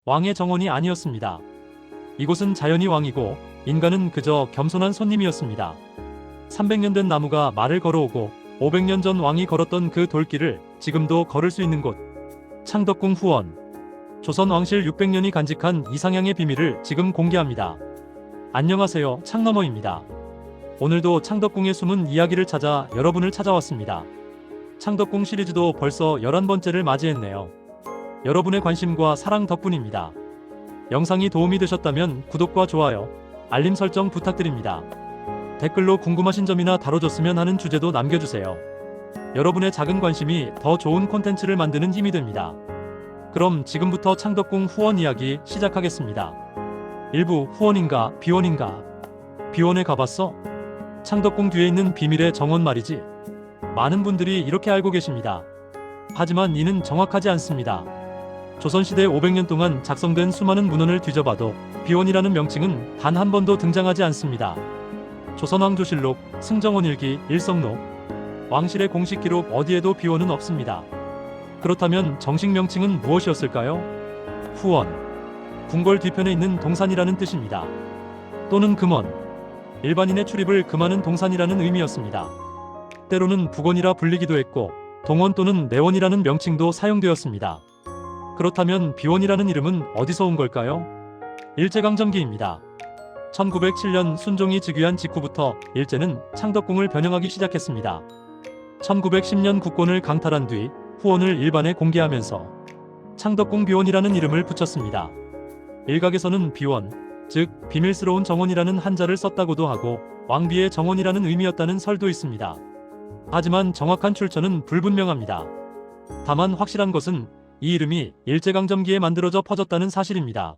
왕의 정원이 아니었습니다. 이곳은 자연이 왕이고 인간은 그저 겸손한 손님이었습니다. 300년 된 나무가 말을 걸어오고 500년 전 왕이 걸었던 그 돌길을 지금도 걸을 수 있는 곳. 창덕궁 후원. 조선 왕실 600년이 간직한 이상향의 비밀을 지금 공개합니다. 안녕하세요, 창너머입니다. 오늘도 창덕궁의 숨은 이야기를 찾아 여러분을 찾아왔습니다. 창덕궁 시리즈도 벌써 11번째를 맞이했네요. 여러분의 관심과 사랑 덕분입니다. 영상이 도움이 되셨다면 구독과 좋아요, 알림 설정 부탁드립니다. 댓글로 궁금하신 점이나 다뤄줬으면 하는 주제도 남겨주세요. 여러분의 작은 관심이 더 좋은 콘텐츠를 만드는 힘이 됩니다. 그럼 지금부터 창덕궁 후원 이야기 시작하겠습니다. 1부 후원인가 비원인가? 비원에 가봤어? 창덕궁 뒤에 있는 비밀의 정원 말이지. 많은 분들이 이렇게 알고 계십니다. 하지만 이는 정확하지 않습니다. 조선시대 500년 동안 작성된 수많은 문헌을 뒤져봐도 비원이라는 명칭은 단 한 번도 등장하지 않습니다. 조선왕조실록, 승정원일기, 일성록, 왕실의 공식 기록 어디에도 비원은 없습니다. 그렇다면 정식 명칭은 무엇이었을까요? 후원. 궁궐 뒤편에 있는 동산이라는 뜻입니다. 또는 금원. 일반인의 출입을 금하는 동산이라는 의미였습니다. 때로는 북원이라 불리기도 했고 동원 또는 내원이라는 명칭도 사용되었습니다. 그렇다면 비원이라는 이름은 어디서 온 걸까요? 일제강점기입니다. 1907년 순종이 즉위한 직후부터 일제는 창덕궁을 변형하기 시작했습니다. 1910년 국권을 강탈한 뒤 후원을 일반에 공개하면서 창덕궁 비원이라는 이름을 붙였습니다. 일각에서는 비원, 즉 비밀스러운 정원이라는 한자를 썼다고도 하고 왕비의 정원이라는 의미였다는 설도 있습니다. 하지만 정확한 출처는 불분명합니다. 다만 확실한 것은 이 이름이 일제강점기에 만들어져 퍼졌다는 사실입니다.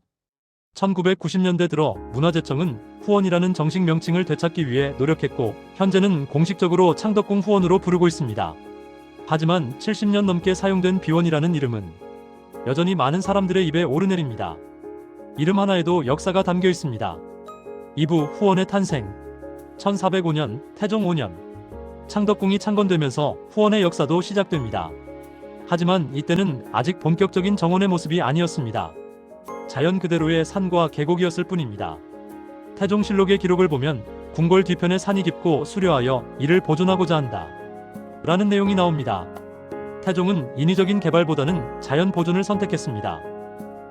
1990년대 들어 문화재청은 후원이라는 정식 명칭을 되찾기 위해 노력했고 현재는 공식적으로 창덕궁 후원으로 부르고 있습니다. 하지만 70년 넘게 사용된 비원이라는 이름은 여전히 많은 사람들의 입에 오르내립니다. 이름 하나에도 역사가 담겨 있습니다. 2부 후원의 탄생. 1405년 태종 5년 창덕궁이 창건되면서 후원의 역사도 시작됩니다. 하지만 이때는 아직 본격적인 정원의 모습이 아니었습니다. 자연 그대로의 산과 계곡이었을 뿐입니다. 태종실록의 기록을 보면 궁궐 뒤편에 산이 깊고 수려하여 이를 보존하고자 한다 라는 내용이 나옵니다. 태종은 인위적인 개발보다는 자연 보존을 선택했습니다.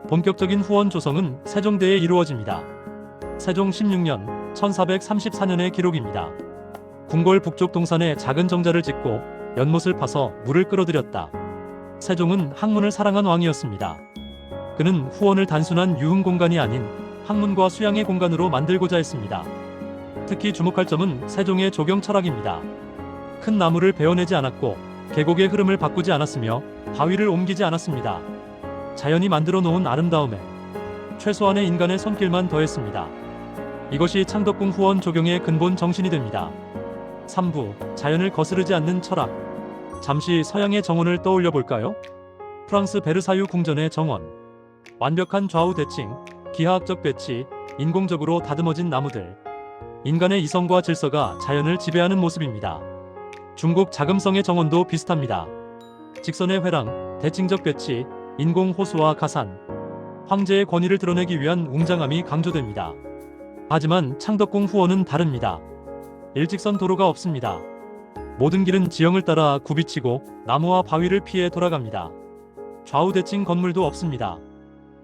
본격적인 후원 조성은 세종대에 이루어집니다. 세종 16년 1434년의 기록입니다. 궁궐 북쪽 동산에 작은 정자를 짓고 연못을 파서 물을 끌어들였다. 세종은 학문을 사랑한 왕이었습니다. 그는 후원을 단순한 유흥 공간이 아닌 학문과 수양의 공간으로 만들고자 했습니다. 특히 주목할 점은 세종의 조경 철학입니다. 큰 나무를 베어내지 않았고 계곡의 흐름을 바꾸지 않았으며 바위를 옮기지 않았습니다. 자연이 만들어 놓은 아름다움에 최소한의 인간의 손길만 더했습니다. 이것이 창덕궁 후원 조경의 근본 정신이 됩니다. 3부 자연을 거스르지 않는 철학. 잠시 서양의 정원을 떠올려 볼까요? 프랑스 베르사유 궁전의 정원. 완벽한 좌우 대칭, 기하학적 배치, 인공적으로 다듬어진 나무들. 인간의 이성과 질서가 자연을 지배하는 모습입니다. 중국 자금성의 정원도 비슷합니다. 직선의 회랑, 대칭적 배치, 인공 호수와 가산. 황제의 권위를 드러내기 위한 웅장함이 강조됩니다. 하지만 창덕궁 후원은 다릅니다. 일직선 도로가 없습니다. 모든 길은 지형을 따라 굽이치고 나무와 바위를 피해 돌아갑니다. 좌우 대칭 건물도 없습니다.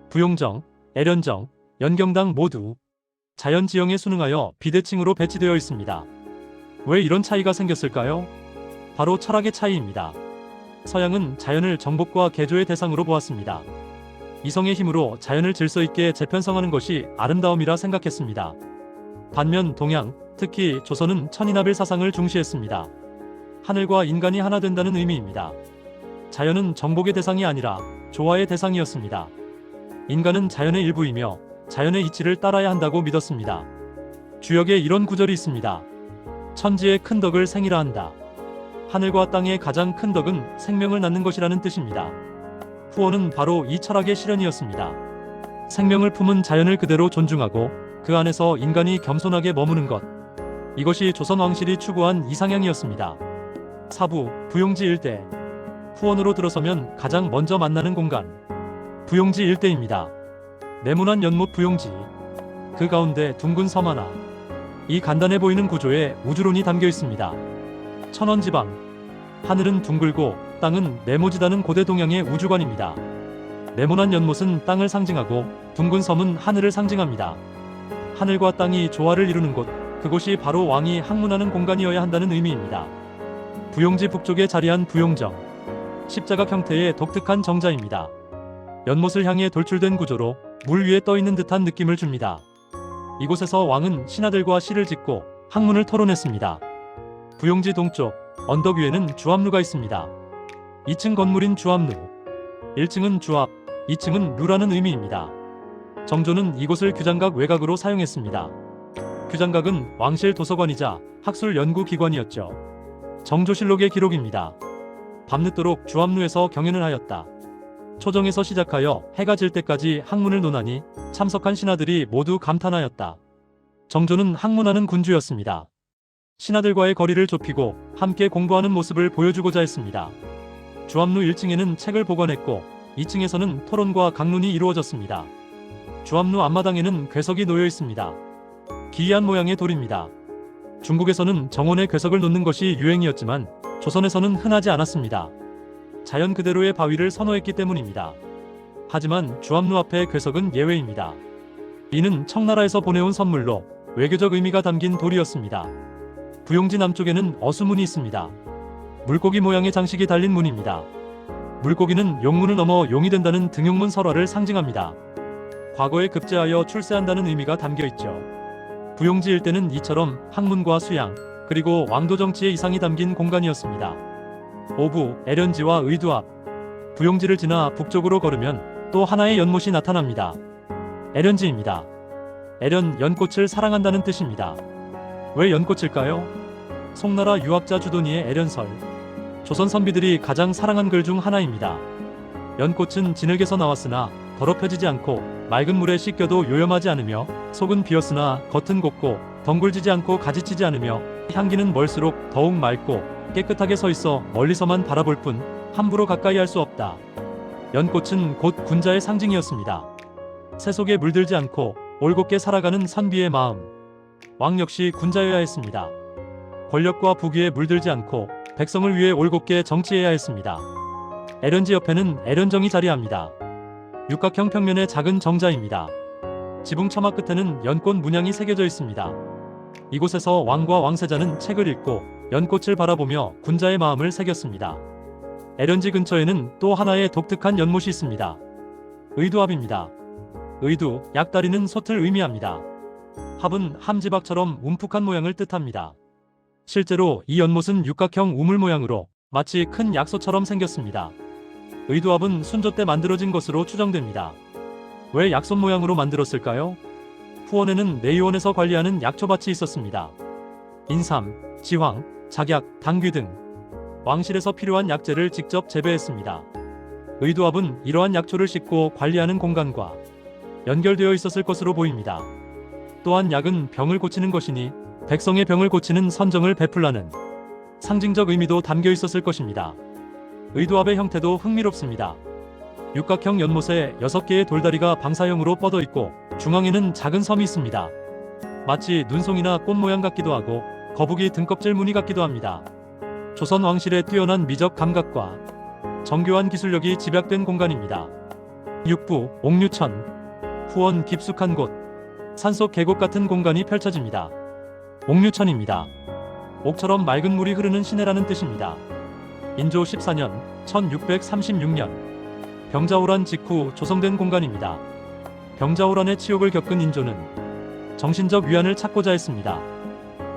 부용정, 애련정, 연경당 모두 자연 지형에 순응하여 비대칭으로 배치되어 있습니다. 왜 이런 차이가 생겼을까요? 바로 철학의 차이입니다. 서양은 자연을 정복과 개조의 대상으로 보았습니다. 이성의 힘으로 자연을 질서 있게 재편성하는 것이 아름다움이라 생각했습니다. 반면 동양, 특히 조선은 천인합일 사상을 중시했습니다. 하늘과 인간이 하나 된다는 의미입니다. 자연은 정복의 대상이 아니라 조화의 대상이었습니다. 인간은 자연의 일부이며 자연의 이치를 따라야 한다고 믿었습니다. 주역에 이런 구절이 있습니다. 천지의 큰 덕을 생이라 한다. 하늘과 땅의 가장 큰 덕은 생명을 낳는 것이라는 뜻입니다. 후원은 바로 이 철학의 실현이었습니다. 생명을 품은 자연을 그대로 존중하고 그 안에서 인간이 겸손하게 머무는 것. 이것이 조선 왕실이 추구한 이상향이었습니다. 4부 부용지 일대. 후원으로 들어서면 가장 먼저 만나는 공간. 부용지 일대입니다. 네모난 연못 부용지, 그 가운데 둥근 섬 하나. 이 간단해 보이는 구조에 우주론이 담겨 있습니다. 천원지방, 하늘은 둥글고 땅은 네모지다는 고대 동양의 우주관입니다. 네모난 연못은 땅을 상징하고 둥근 섬은 하늘을 상징합니다. 하늘과 땅이 조화를 이루는 곳, 그곳이 바로 왕이 항문하는 공간이어야 한다는 의미입니다. 부용지 북쪽에 자리한 부용정, 십자각 형태의 독특한 정자입니다. 연못을 향해 돌출된 구조로 물 위에 떠 있는 듯한 느낌을 줍니다. 이곳에서 왕은 신하들과 시를 짓고 학문을 토론했습니다. 부용지 동쪽 언덕 위에는 주합루가 있습니다. 2층 건물인 주합루, 1층은 주합, 2층은 루라는 의미입니다. 정조는 이곳을 규장각 외곽으로 사용했습니다. 규장각은 왕실 도서관이자 학술 연구기관이었죠. 정조실록의 기록입니다. 밤늦도록 주합루에서 경연을 하였다. 초정에서 시작하여 해가 질 때까지 학문을 논하니 참석한 신하들이 모두 감탄하였다. 정조는 학문하는 군주였습니다. 신하들과의 거리를 좁히고 함께 공부하는 모습을 보여주고자 했습니다. 주합루 1층에는 책을 보관했고 2층에서는 토론과 강론이 이루어졌습니다. 주합루 앞마당에는 궤석이 놓여 있습니다. 기이한 모양의 돌입니다. 중국에서는 정원에 궤석을 놓는 것이 유행이었지만 조선에서는 흔하지 않았습니다. 자연 그대로의 바위를 선호했기 때문입니다. 하지만 주합루 앞의 궤석은 예외입니다. 이는 청나라에서 보내온 선물로 외교적 의미가 담긴 돌이었습니다. 부용지 남쪽에는 어수문이 있습니다. 물고기 모양의 장식이 달린 문입니다. 물고기는 용문을 넘어 용이 된다는 등용문 설화를 상징합니다. 과거에 급제하여 출세한다는 의미가 담겨 있죠. 부용지 일대는 이처럼 학문과 수양, 그리고 왕도 정치의 이상이 담긴 공간이었습니다. 오부, 애련지와 의두 앞, 부용지를 지나 북쪽으로 걸으면 또 하나의 연못이 나타납니다. 애련지입니다. 애련, 연꽃을 사랑한다는 뜻입니다. 왜 연꽃일까요? 송나라 유학자 주도니의 애련설, 조선 선비들이 가장 사랑한 글 중 하나입니다. 연꽃은 진흙에서 나왔으나 더럽혀지지 않고 맑은 물에 씻겨도 요염하지 않으며 속은 비었으나 겉은 곱고 덩굴지지 않고 가지치지 않으며 향기는 멀수록 더욱 맑고 깨끗하게 서 있어 멀리서만 바라볼 뿐 함부로 가까이 할 수 없다. 연꽃은 곧 군자의 상징이었습니다. 새 속에 물들지 않고 올곧게 살아가는 선비의 마음. 왕 역시 군자여야 했습니다. 권력과 부귀에 물들지 않고 백성을 위해 올곧게 정치해야 했습니다. 애련지 옆에는 애련정이 자리합니다. 육각형 평면의 작은 정자입니다. 지붕 처마 끝에는 연꽃 문양이 새겨져 있습니다. 이곳에서 왕과 왕세자는 책을 읽고 연꽃을 바라보며 군자의 마음을 새겼습니다. 애련지 근처에는 또 하나의 독특한 연못이 있습니다. 의두합입니다. 의두, 약다리는 솥을 의미합니다. 합은 함지박처럼 움푹한 모양을 뜻합니다. 실제로 이 연못은 육각형 우물 모양으로 마치 큰 약소처럼 생겼습니다. 의두합은 순조 때 만들어진 것으로 추정됩니다. 왜 약솥 모양으로 만들었을까요? 후원에는 내의원에서 관리하는 약초밭이 있었습니다. 인삼, 지황, 작약, 당귀 등 왕실에서 필요한 약재를 직접 재배했습니다. 의두합은 이러한 약초를 싣고 관리하는 공간과 연결되어 있었을 것으로 보입니다. 또한 약은 병을 고치는 것이니 백성의 병을 고치는 선정을 베풀라는 상징적 의미도 담겨 있었을 것입니다. 의두합의 형태도 흥미롭습니다. 육각형 연못에 6개의 돌다리가 방사형으로 뻗어 있고 중앙에는 작은 섬이 있습니다. 마치 눈송이나 꽃 모양 같기도 하고 거북이 등껍질 무늬 같기도 합니다. 조선 왕실의 뛰어난 미적 감각과 정교한 기술력이 집약된 공간입니다. 육부, 옥류천, 후원 깊숙한 곳, 산속 계곡 같은 공간이 펼쳐집니다. 옥류천입니다. 옥처럼 맑은 물이 흐르는 시내라는 뜻입니다. 인조 14년 1636년 병자호란 직후 조성된 공간입니다. 병자호란의 치욕을 겪은 인조는 정신적 위안을 찾고자 했습니다.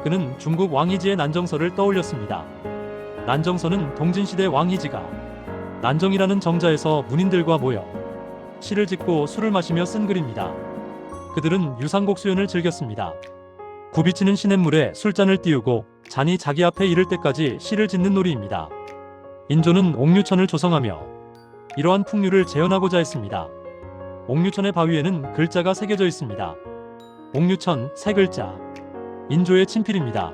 그는 중국 왕이지의 난정서를 떠올렸습니다. 난정서는 동진시대 왕이지가 난정이라는 정자에서 문인들과 모여 시를 짓고 술을 마시며 쓴 글입니다. 그들은 유상곡 수연을 즐겼습니다. 굽이치는 시냇물에 술잔을 띄우고 잔이 자기 앞에 이를 때까지 시를 짓는 놀이입니다. 인조는 옥류천을 조성하며 이러한 풍류를 재현하고자 했습니다. 옥류천의 바위에는 글자가 새겨져 있습니다. 옥류천 세 글자, 인조의 친필입니다.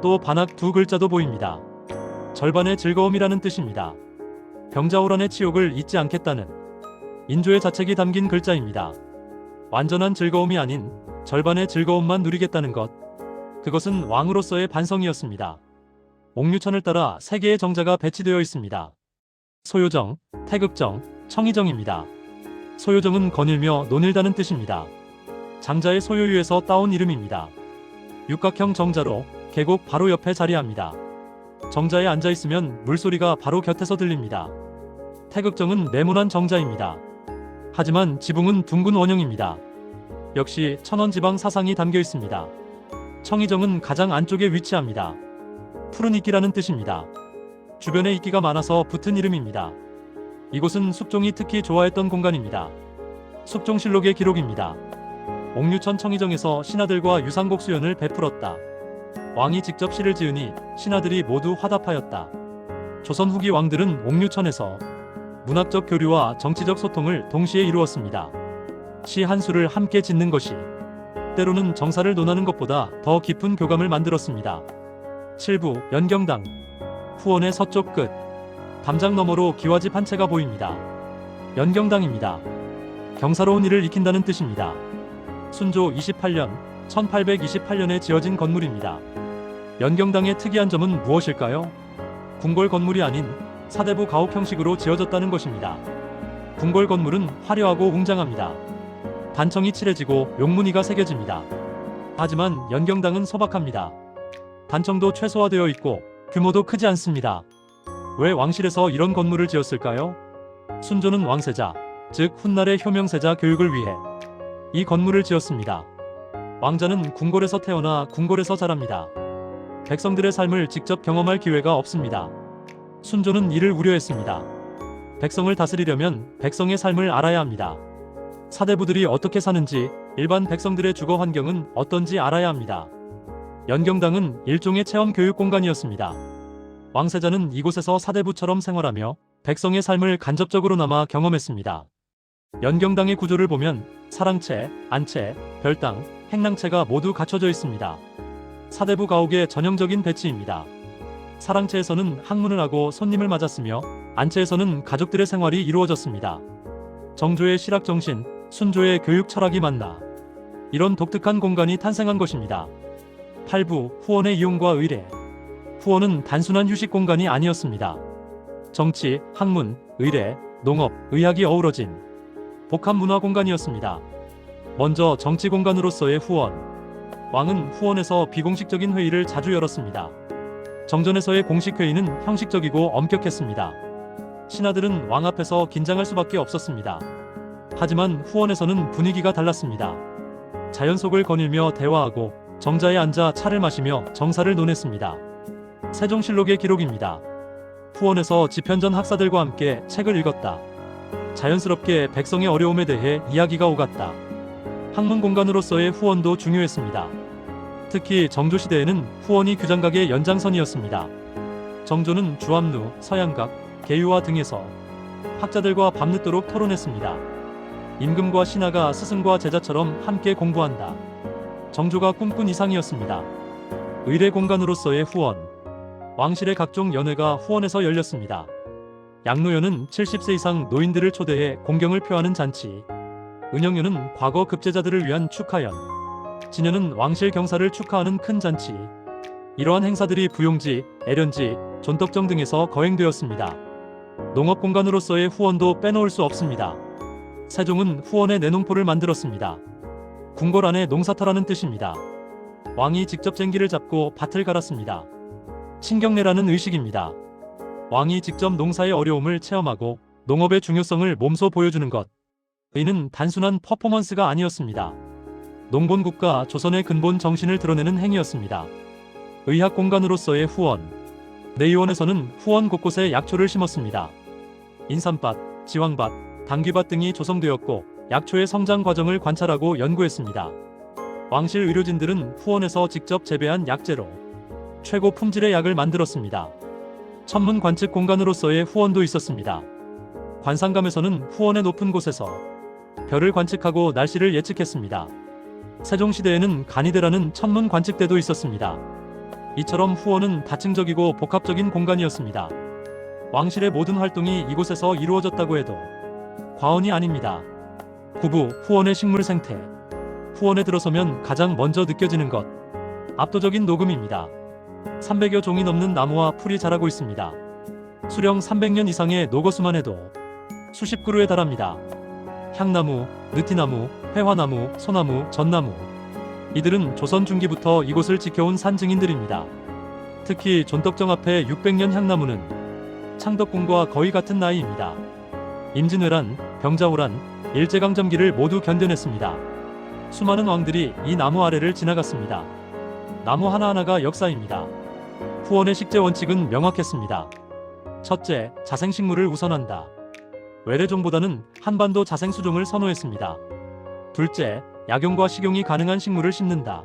또 반학 두 글자도 보입니다. 절반의 즐거움이라는 뜻입니다. 병자호란의 치욕을 잊지 않겠다는 인조의 자책이 담긴 글자입니다. 완전한 즐거움이 아닌 절반의 즐거움만 누리겠다는 것. 그것은 왕으로서의 반성이었습니다. 옥류천을 따라 3개의 정자가 배치되어 있습니다. 소요정, 태극정, 청의정입니다. 소요정은 거닐며 논일다는 뜻입니다. 장자의 소요유에서 따온 이름입니다. 육각형 정자로 계곡 바로 옆에 자리합니다. 정자에 앉아있으면 물소리가 바로 곁에서 들립니다. 태극정은 네모난 정자입니다. 하지만 지붕은 둥근 원형입니다. 역시 천원지방 사상이 담겨 있습니다. 청의정은 가장 안쪽에 위치합니다. 푸른 이끼라는 뜻입니다. 주변에 이끼가 많아서 붙은 이름입니다. 이곳은 숙종이 특히 좋아했던 공간입니다. 숙종실록의 기록입니다. 옥류천 청의정에서 신하들과 유상곡 수연을 베풀었다. 왕이 직접 시를 지으니 신하들이 모두 화답하였다. 조선 후기 왕들은 옥류천에서 문학적 교류와 정치적 소통을 동시에 이루었습니다. 시 한 수를 함께 짓는 것이 때로는 정사를 논하는 것보다 더 깊은 교감을 만들었습니다. 7부 연경당. 후원의 서쪽 끝. 담장 너머로 기와집 한 채가 보입니다. 연경당입니다. 경사로운 일을 익힌다는 뜻입니다. 순조 28년 1828년에 지어진 건물입니다. 연경당의 특이한 점은 무엇일까요? 궁궐 건물이 아닌 사대부 가옥 형식으로 지어졌다는 것입니다. 궁궐 건물은 화려하고 웅장합니다. 단청이 칠해지고 용무늬가 새겨집니다. 하지만 연경당은 소박합니다. 단청도 최소화되어 있고 규모도 크지 않습니다. 왜 왕실에서 이런 건물을 지었을까요? 순조는 왕세자, 즉 훗날의 효명세자 교육을 위해 이 건물을 지었습니다. 왕자는 궁궐에서 태어나 궁궐에서 자랍니다. 백성들의 삶을 직접 경험할 기회가 없습니다. 순조는 이를 우려했습니다. 백성을 다스리려면 백성의 삶을 알아야 합니다. 사대부들이 어떻게 사는지, 일반 백성들의 주거 환경은 어떤지 알아야 합니다. 연경당은 일종의 체험 교육 공간이었습니다. 왕세자는 이곳에서 사대부처럼 생활하며 백성의 삶을 간접적으로나마 경험했습니다. 연경당의 구조를 보면 사랑채, 안채, 별당, 행랑채가 모두 갖춰져 있습니다. 사대부 가옥의 전형적인 배치입니다. 사랑채에서는 항문을 하고 손님을 맞았으며 안채에서는 가족들의 생활이 이루어졌습니다. 정조의 실학정신, 순조의 교육 철학이 만나 이런 독특한 공간이 탄생한 것입니다. 8부 후원의 이용과 의례. 후원은 단순한 휴식 공간이 아니었습니다. 정치, 학문, 의례, 농업, 의학이 어우러진 복합 문화 공간이었습니다. 먼저 정치 공간으로서의 후원. 왕은 후원에서 비공식적인 회의를 자주 열었습니다. 정전에서의 공식 회의는 형식적이고 엄격했습니다. 신하들은 왕 앞에서 긴장할 수밖에 없었습니다. 하지만 후원에서는 분위기가 달랐습니다. 자연 속을 거닐며 대화하고 정자에 앉아 차를 마시며 정사를 논했습니다. 세종실록의 기록입니다. 후원에서 집현전 학사들과 함께 책을 읽었다. 자연스럽게 백성의 어려움에 대해 이야기가 오갔다. 학문 공간으로서의 후원도 중요했습니다. 특히 정조시대에는 후원이 규장각의 연장선이었습니다. 정조는 주암루, 서양각, 계유화 등에서 학자들과 밤늦도록 토론했습니다. 임금과 신하가 스승과 제자처럼 함께 공부한다. 정조가 꿈꾼 이상이었습니다. 의례 공간으로서의 후원. 왕실의 각종 연회가 후원에서 열렸습니다. 양로연은 70세 이상 노인들을 초대해 공경을 표하는 잔치, 은영연은 과거 급제자들을 위한 축하연, 진연은 왕실 경사를 축하하는 큰 잔치. 이러한 행사들이 부용지, 애련지, 존덕정 등에서 거행되었습니다. 농업 공간으로서의 후원도 빼놓을 수 없습니다. 세종은 후원의 내농포를 만들었습니다. 궁궐 안에 농사터라는 뜻입니다. 왕이 직접 쟁기를 잡고 밭을 갈았습니다. 친경내라는 의식입니다. 왕이 직접 농사의 어려움을 체험하고 농업의 중요성을 몸소 보여주는 것. 이는 단순한 퍼포먼스가 아니었습니다. 농본국가 조선의 근본 정신을 드러내는 행위였습니다. 의학 공간으로서의 후원. 내의원에서는 후원 곳곳에 약초를 심었습니다. 인삼밭, 지황밭, 당귀밭 등이 조성되었고 약초의 성장 과정을 관찰하고 연구했습니다. 왕실 의료진들은 후원에서 직접 재배한 약재로 최고 품질의 약을 만들었습니다. 천문 관측 공간으로서의 후원도 있었습니다. 관상감에서는 후원의 높은 곳에서 별을 관측하고 날씨를 예측했습니다. 세종시대에는 간이대라는 천문 관측대도 있었습니다. 이처럼 후원은 다층적이고 복합적인 공간이었습니다. 왕실의 모든 활동이 이곳에서 이루어졌다고 해도 과언이 아닙니다. 9부 후원의 식물 생태. 후원에 들어서면 가장 먼저 느껴지는 것. 압도적인 녹음입니다. 300여 종이 넘는 나무와 풀이 자라고 있습니다. 수령 300년 이상의 녹어수만 해도 수십 그루에 달합니다. 향나무, 느티나무, 회화나무, 소나무, 전나무. 이들은 조선 중기부터 이곳을 지켜온 산 증인들입니다. 특히 존덕정 앞에 600년 향나무는 창덕궁과 거의 같은 나이입니다. 임진왜란, 병자호란, 일제강점기를 모두 견뎌냈습니다. 수많은 왕들이 이 나무 아래를 지나갔습니다. 나무 하나하나가 역사입니다. 후원의 식재 원칙은 명확했습니다. 첫째, 자생식물을 우선한다. 외래종보다는 한반도 자생수종을 선호했습니다. 둘째, 약용과 식용이 가능한 식물을 심는다.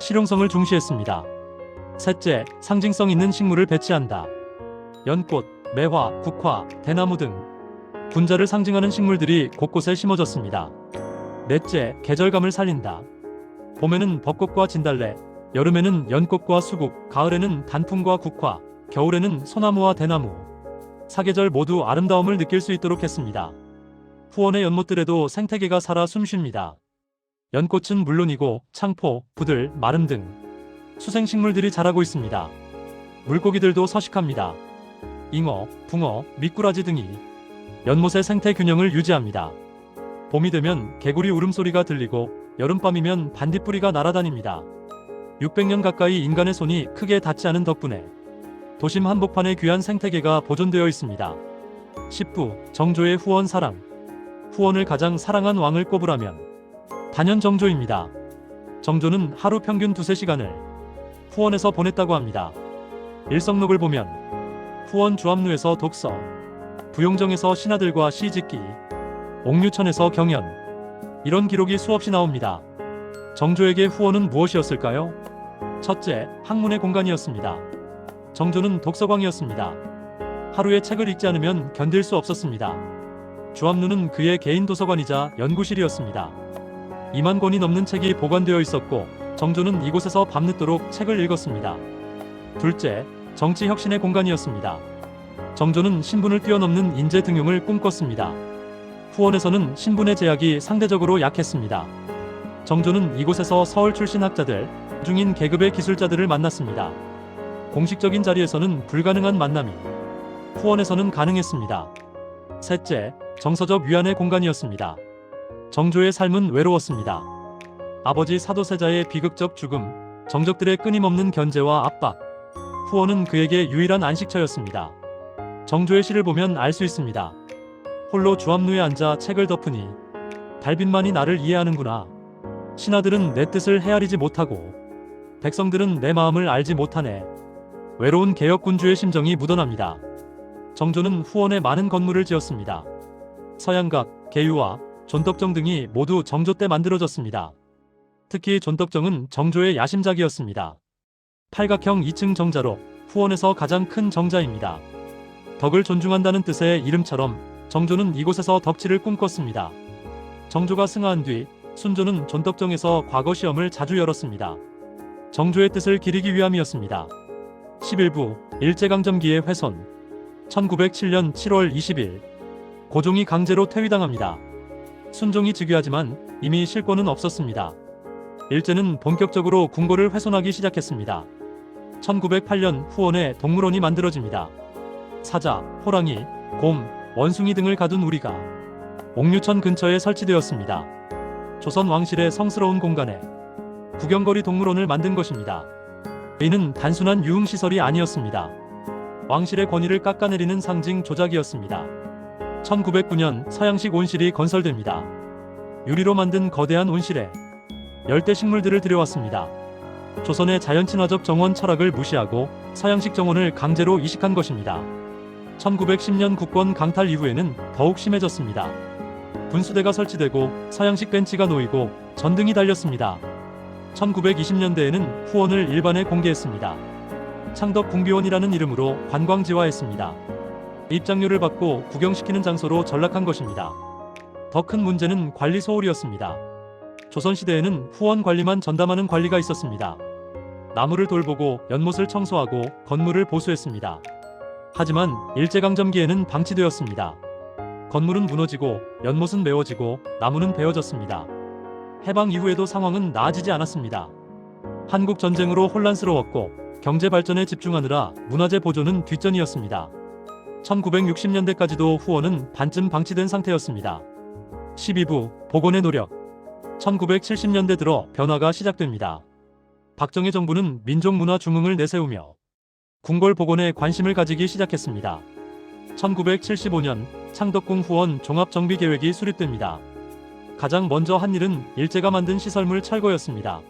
실용성을 중시했습니다. 셋째, 상징성 있는 식물을 배치한다. 연꽃, 매화, 국화, 대나무 등 분자를 상징하는 식물들이 곳곳에 심어졌습니다. 넷째, 계절감을 살린다. 봄에는 벚꽃과 진달래, 여름에는 연꽃과 수국, 가을에는 단풍과 국화, 겨울에는 소나무와 대나무. 사계절 모두 아름다움을 느낄 수 있도록 했습니다. 후원의 연못들에도 생태계가 살아 숨쉽니다. 연꽃은 물론이고 창포, 부들, 마름 등 수생식물들이 자라고 있습니다. 물고기들도 서식합니다. 잉어, 붕어, 미꾸라지 등이 연못의 생태 균형을 유지합니다. 봄이 되면 개구리 울음소리가 들리고 여름밤이면 반딧불이가 날아다닙니다. 600년 가까이 인간의 손이 크게 닿지 않은 덕분에 도심 한복판의 귀한 생태계가 보존되어 있습니다. 10부 정조의 후원 사랑. 후원을 가장 사랑한 왕을 꼽으라면 단연 정조입니다. 정조는 하루 평균 2~3시간을 후원에서 보냈다고 합니다. 일성록을 보면 후원 주합루에서 독서, 부용정에서 신하들과 시 짓기, 옥류천에서 경연, 이런 기록이 수없이 나옵니다. 정조에게 후원은 무엇이었을까요? 첫째, 학문의 공간이었습니다. 정조는 독서광이었습니다. 하루에 책을 읽지 않으면 견딜 수 없었습니다. 주합루는 그의 개인 도서관이자 연구실이었습니다. 2만 권이 넘는 책이 보관되어 있었고 정조는 이곳에서 밤늦도록 책을 읽었습니다. 둘째, 정치 혁신의 공간이었습니다. 정조는 신분을 뛰어넘는 인재 등용을 꿈꿨습니다. 후원에서는 신분의 제약이 상대적으로 약했습니다. 정조는 이곳에서 서울 출신 학자들, 중인 계급의 기술자들을 만났습니다. 공식적인 자리에서는 불가능한 만남이 후원에서는 가능했습니다. 셋째, 정서적 위안의 공간이었습니다. 정조의 삶은 외로웠습니다. 아버지 사도세자의 비극적 죽음, 정적들의 끊임없는 견제와 압박, 후원은 그에게 유일한 안식처였습니다. 정조의 시를 보면 알 수 있습니다. 홀로 주합루에 앉아 책을 덮으니 달빛만이 나를 이해하는구나. 신하들은 내 뜻을 헤아리지 못하고 백성들은 내 마음을 알지 못하네. 외로운 개혁군주의 심정이 묻어납니다. 정조는 후원에 많은 건물을 지었습니다. 서양각, 계유와 존덕정 등이 모두 정조 때 만들어졌습니다. 특히 존덕정은 정조의 야심작이었습니다. 팔각형 2층 정자로 후원에서 가장 큰 정자입니다. 덕을 존중한다는 뜻의 이름처럼 정조는 이곳에서 덕치를 꿈꿨습니다. 정조가 승하한 뒤 순조는 존덕정에서 과거 시험을 자주 열었습니다. 정조의 뜻을 기리기 위함이었습니다. 11부 일제강점기의 훼손. 1907년 7월 20일 고종이 강제로 퇴위당합니다. 순종이 즉위하지만 이미 실권은 없었습니다. 일제는 본격적으로 궁궐을 훼손하기 시작했습니다. 1908년 후원에 동물원이 만들어집니다. 사자, 호랑이, 곰, 원숭이 등을 가둔 우리가 옥류천 근처에 설치되었습니다. 조선 왕실의 성스러운 공간에 구경거리 동물원을 만든 것입니다. 이는 단순한 유흥시설이 아니었습니다. 왕실의 권위를 깎아내리는 상징 조작이었습니다. 1909년 서양식 온실이 건설됩니다. 유리로 만든 거대한 온실에 열대 식물들을 들여왔습니다. 조선의 자연친화적 정원 철학을 무시하고 서양식 정원을 강제로 이식한 것입니다. 1910년 국권 강탈 이후에는 더욱 심해졌습니다. 분수대가 설치되고 서양식 벤치가 놓이고 전등이 달렸습니다. 1920년대에는 후원을 일반에 공개했습니다. 창덕궁비원이라는 이름으로 관광지화했습니다. 입장료를 받고 구경시키는 장소로 전락한 것입니다. 더 큰 문제는 관리 소홀이었습니다. 조선시대에는 후원 관리만 전담하는 관리가 있었습니다. 나무를 돌보고 연못을 청소하고 건물을 보수했습니다. 하지만 일제강점기에는 방치되었습니다. 건물은 무너지고 연못은 메워지고 나무는 베어졌습니다. 해방 이후에도 상황은 나아지지 않았습니다. 한국 전쟁으로 혼란스러웠고 경제 발전에 집중하느라 문화재 보존은 뒷전이었습니다. 1960년대까지도 후원은 반쯤 방치된 상태였습니다. 12부 복원의 노력. 1970년대 들어 변화가 시작됩니다. 박정희 정부는 민족문화 중흥을 내세우며 궁궐 복원에 관심을 가지기 시작했습니다. 1975년 창덕궁 후원 종합정비계획이 수립됩니다. 가장 먼저 한 일은 일제가 만든 시설물 철거였습니다.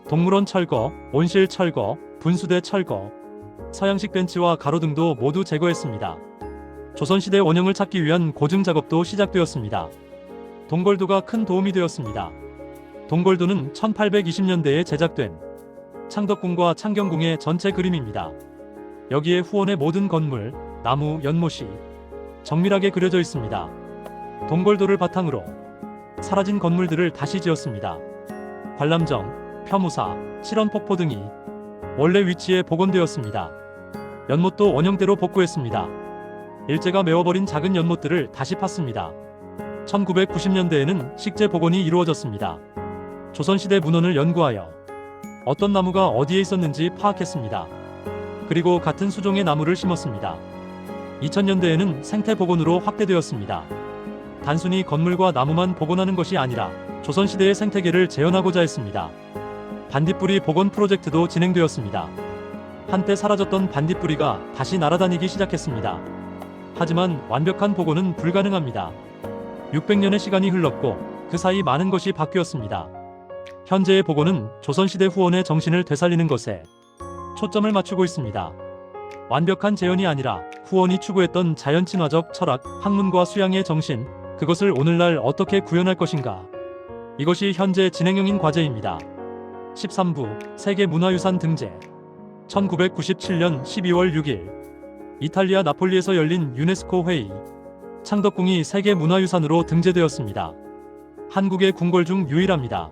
동물원 철거, 온실 철거, 분수대 철거, 서양식 벤치와 가로등도 모두 제거했습니다. 조선시대 원형을 찾기 위한 고증 작업도 시작되었습니다. 동골도가 큰 도움이 되었습니다. 동골도는 1820년대에 제작된 창덕궁과 창경궁의 전체 그림입니다. 여기에 후원의 모든 건물, 나무, 연못이 정밀하게 그려져 있습니다. 동골도를 바탕으로 사라진 건물들을 다시 지었습니다. 관람정, 펴무사, 칠원폭포 등이 원래 위치에 복원되었습니다. 연못도 원형대로 복구했습니다. 일제가 메워버린 작은 연못들을 다시 팠습니다. 1990년대에는 식재 복원이 이루어졌습니다. 조선시대 문헌을 연구하여 어떤 나무가 어디에 있었는지 파악했습니다. 그리고 같은 수종의 나무를 심었습니다. 2000년대에는 생태 복원으로 확대되었습니다. 단순히 건물과 나무만 복원하는 것이 아니라 조선시대의 생태계를 재현하고자 했습니다. 반딧불이 복원 프로젝트도 진행되었습니다. 한때 사라졌던 반딧불이가 다시 날아다니기 시작했습니다. 하지만 완벽한 복원은 불가능합니다. 600년의 시간이 흘렀고 그 사이 많은 것이 바뀌었습니다. 현재의 복원은 조선시대 후원의 정신을 되살리는 것에 초점을 맞추고 있습니다. 완벽한 재현이 아니라 후원이 추구했던 자연친화적 철학, 학문과 수양의 정신, 그것을 오늘날 어떻게 구현할 것인가. 이것이 현재 진행형인 과제입니다. 13부 세계문화유산 등재. 1997년 12월 6일 이탈리아 나폴리에서 열린 유네스코 회의. 창덕궁이 세계문화유산으로 등재되었습니다. 한국의 궁궐 중 유일합니다.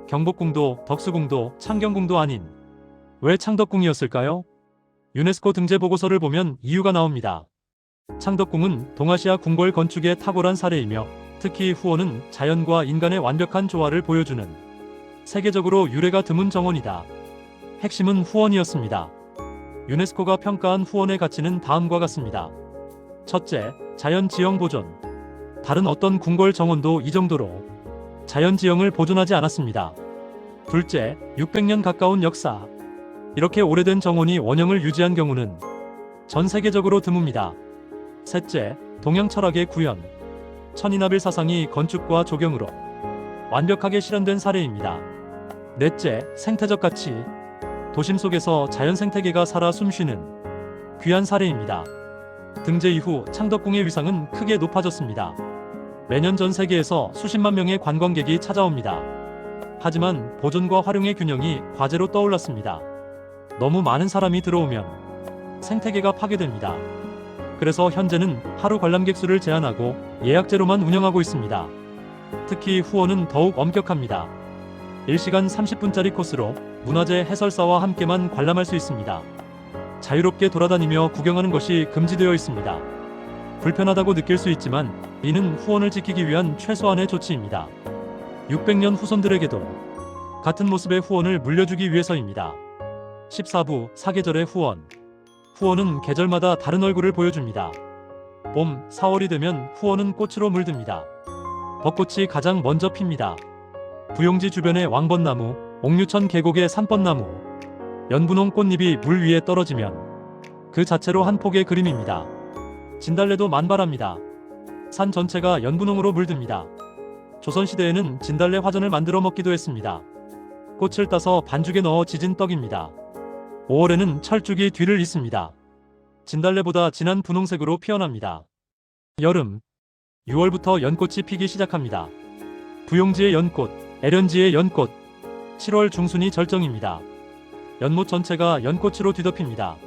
경복궁도 덕수궁도 창경궁도 아닌 왜 창덕궁이었을까요? 유네스코 등재 보고서를 보면 이유가 나옵니다. 창덕궁은 동아시아 궁궐 건축의 탁월한 사례이며 특히 후원은 자연과 인간의 완벽한 조화를 보여주는 세계적으로 유례가 드문 정원이다. 핵심은 후원이었습니다. 유네스코가 평가한 후원의 가치는 다음과 같습니다. 첫째, 자연지형 보존. 다른 어떤 궁궐 정원도 이 정도로 자연지형을 보존하지 않았습니다. 둘째, 600년 가까운 역사. 이렇게 오래된 정원이 원형을 유지한 경우는 전 세계적으로 드뭅니다. 셋째, 동양 철학의 구현. 천인아빌 사상이 건축과 조경으로 완벽하게 실현된 사례입니다. 넷째, 생태적 가치. 도심 속에서 자연 생태계가 살아 숨쉬는 귀한 사례입니다. 등재 이후 창덕궁의 위상은 크게 높아졌습니다. 매년 전 세계에서 수십만 명의 관광객이 찾아옵니다. 하지만 보존과 활용의 균형이 과제로 떠올랐습니다. 너무 많은 사람이 들어오면 생태계가 파괴됩니다. 그래서 현재는 하루 관람객 수를 제한하고 예약제로만 운영하고 있습니다. 특히 후원은 더욱 엄격합니다. 1시간 30분짜리 코스로 문화재 해설사와 함께만 관람할 수 있습니다. 자유롭게 돌아다니며 구경하는 것이 금지되어 있습니다. 불편하다고 느낄 수 있지만 이는 후원을 지키기 위한 최소한의 조치입니다. 600년 후손들에게도 같은 모습의 후원을 물려주기 위해서입니다. 14부 사계절의 후원. 후원은 계절마다 다른 얼굴을 보여줍니다. 봄, 4월이 되면 후원은 꽃으로 물듭니다. 벚꽃이 가장 먼저 핍니다. 부용지 주변의 왕벚나무, 옥류천 계곡의 산벚나무, 연분홍 꽃잎이 물 위에 떨어지면 그 자체로 한 폭의 그림입니다. 진달래도 만발합니다. 산 전체가 연분홍으로 물듭니다. 조선시대에는 진달래 화전을 만들어 먹기도 했습니다. 꽃을 따서 반죽에 넣어 지진 떡입니다. 5월에는 철쭉이 뒤를 잇습니다. 진달래보다 진한 분홍색으로 피어납니다. 여름, 6월부터 연꽃이 피기 시작합니다. 부용지의 연꽃, 애련지의 연꽃, 7월 중순이 절정입니다. 연못 전체가 연꽃으로 뒤덮입니다.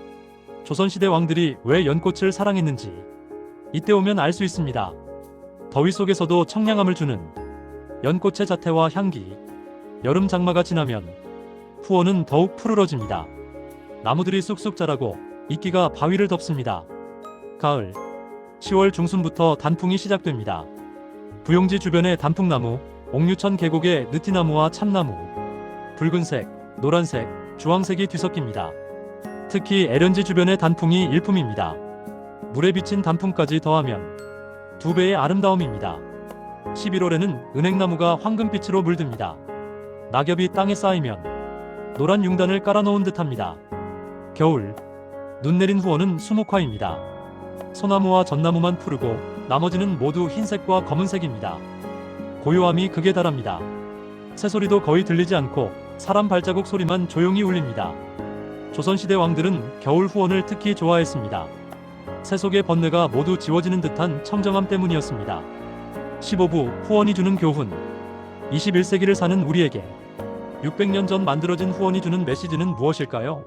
조선시대 왕들이 왜 연꽃을 사랑했는지 이때 오면 알 수 있습니다. 더위 속에서도 청량함을 주는 연꽃의 자태와 향기. 여름 장마가 지나면 후원은 더욱 푸르러집니다. 나무들이 쑥쑥 자라고 이끼가 바위를 덮습니다. 가을, 10월 중순부터 단풍이 시작됩니다. 부용지 주변의 단풍나무, 옥류천 계곡의 느티나무와 참나무, 붉은색, 노란색, 주황색이 뒤섞입니다. 특히 애련지 주변의 단풍이 일품입니다. 물에 비친 단풍까지 더하면 2배의 아름다움입니다. 11월에는 은행나무가 황금빛으로 물듭니다. 낙엽이 땅에 쌓이면 노란 융단을 깔아놓은 듯합니다. 겨울, 눈 내린 후원은 수묵화입니다. 소나무와 전나무만 푸르고 나머지는 모두 흰색과 검은색입니다. 고요함이 극에 달합니다. 새소리도 거의 들리지 않고 사람 발자국 소리만 조용히 울립니다. 조선시대 왕들은 겨울 후원을 특히 좋아했습니다. 새 속의 번뇌가 모두 지워지는 듯한 청정함 때문이었습니다. 15부 후원이 주는 교훈. 21세기를 사는 우리에게 600년 전 만들어진 후원이 주는 메시지는 무엇일까요?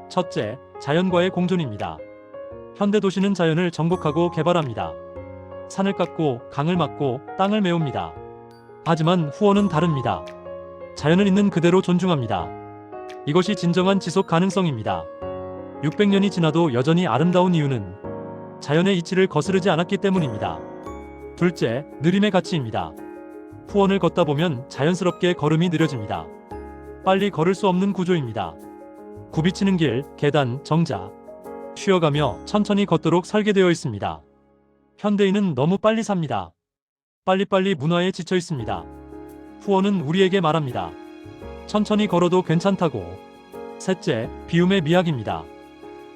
첫째, 자연과의 공존입니다. 현대 도시는 자연을 정복하고 개발합니다. 산을 깎고 강을 막고 땅을 메웁니다. 하지만 후원은 다릅니다. 자연은 있는 그대로 존중합니다. 이것이 진정한 지속 가능성입니다. 600년이 지나도 여전히 아름다운 이유는 자연의 이치를 거스르지 않았기 때문입니다. 둘째, 느림의 가치입니다. 후원을 걷다 보면 자연스럽게 걸음이 느려집니다. 빨리 걸을 수 없는 구조입니다. 굽이치는 길, 계단, 정자, 쉬어가며 천천히 걷도록 설계되어 있습니다. 현대인은 너무 빨리 삽니다. 빨리빨리 문화에 지쳐 있습니다. 후원은 우리에게 말합니다. 천천히 걸어도 괜찮다고. 셋째, 비움의 미학입니다.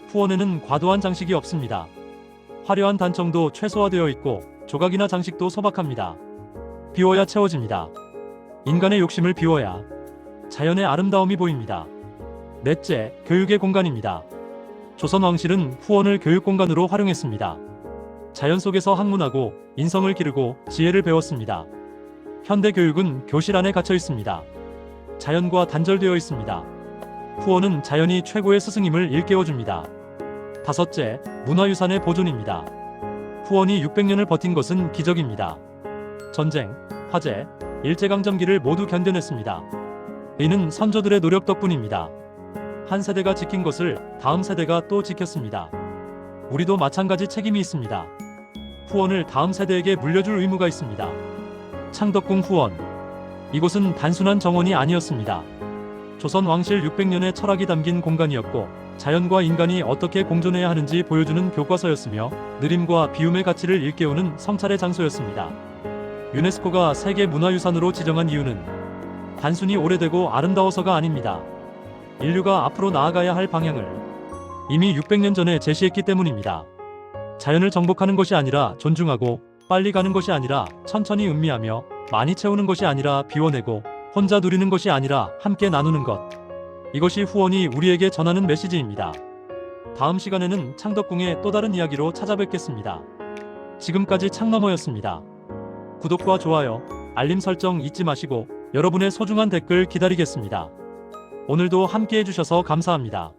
후원에는 과도한 장식이 없습니다. 화려한 단청도 최소화되어 있고 조각이나 장식도 소박합니다. 비워야 채워집니다. 인간의 욕심을 비워야 자연의 아름다움이 보입니다. 넷째, 교육의 공간입니다. 조선 왕실은 후원을 교육공간으로 활용했습니다. 자연 속에서 학문하고 인성을 기르고 지혜를 배웠습니다. 현대 교육은 교실 안에 갇혀 있습니다. 자연과 단절되어 있습니다. 후원은 자연이 최고의 스승임을 일깨워줍니다. 다섯째, 문화유산의 보존입니다. 후원이 600년을 버틴 것은 기적입니다. 전쟁, 화재, 일제강점기를 모두 견뎌냈습니다. 이는 선조들의 노력 덕분입니다. 한 세대가 지킨 것을 다음 세대가 또 지켰습니다. 우리도 마찬가지 책임이 있습니다. 후원을 다음 세대에게 물려줄 의무가 있습니다. 창덕궁 후원. 이곳은 단순한 정원이 아니었습니다. 조선 왕실 600년의 철학이 담긴 공간이었고 자연과 인간이 어떻게 공존해야 하는지 보여주는 교과서였으며 느림과 비움의 가치를 일깨우는 성찰의 장소였습니다. 유네스코가 세계문화유산으로 지정한 이유는 단순히 오래되고 아름다워서가 아닙니다. 인류가 앞으로 나아가야 할 방향을 이미 600년 전에 제시했기 때문입니다. 자연을 정복하는 것이 아니라 존중하고 빨리 가는 것이 아니라 천천히 음미하며 많이 채우는 것이 아니라 비워내고 혼자 누리는 것이 아니라 함께 나누는 것. 이것이 후원이 우리에게 전하는 메시지입니다. 다음 시간에는 창덕궁의 또 다른 이야기로 찾아뵙겠습니다. 지금까지 창너머였습니다. 구독과 좋아요, 알림 설정 잊지 마시고 여러분의 소중한 댓글 기다리겠습니다. 오늘도 함께 해주셔서 감사합니다.